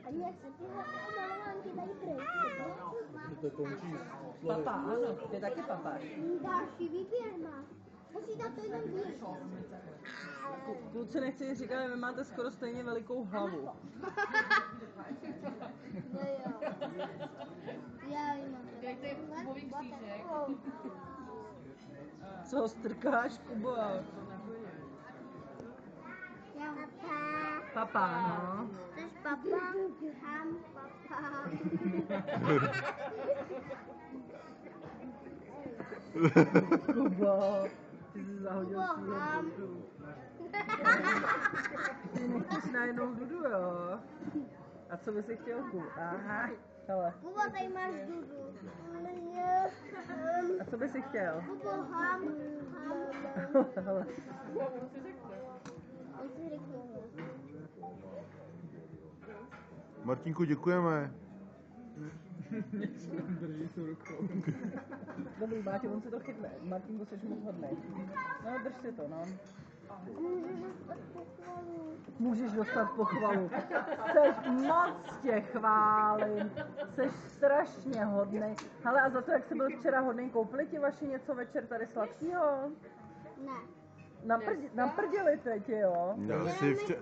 A jak se tyhle malovánky dají pryč? To končí. Papa, ano, to je taky papáš. Další výběr má. Musí dát to jenom výběr. Kluci nechci říkat, ale vy máte skoro stejně velikou hlavu. No jo. Já ji mám. Jak to je Kubový křížek. Co ho strkáš, Kubo? Já mám. Papa, no. Chceš papa? Ham papa. Kubo, ty jsi zahodil Kubo, svýho ham. Dudu. Ty nechceš najednou Dudu, jo? A co by si chtěl, Kubo? Aha, hele. Kubo, tady máš dudu. A co by si chtěl? Kubo, ham. Hele. On si řekne. Martinku, děkujeme. Dobrý, Máte, on si to chytne. Martinku, jsi moc hodnej. No, drž si to, no. Můžeš dostat pochvalu. Jseš moc tě chválím. Jseš strašně hodnej. Hele, a za to, jak jsi byl včera hodnej, koupili ti vaši něco večer tady sladkýho? Ne. Naprděli teď, jo? Já si včera...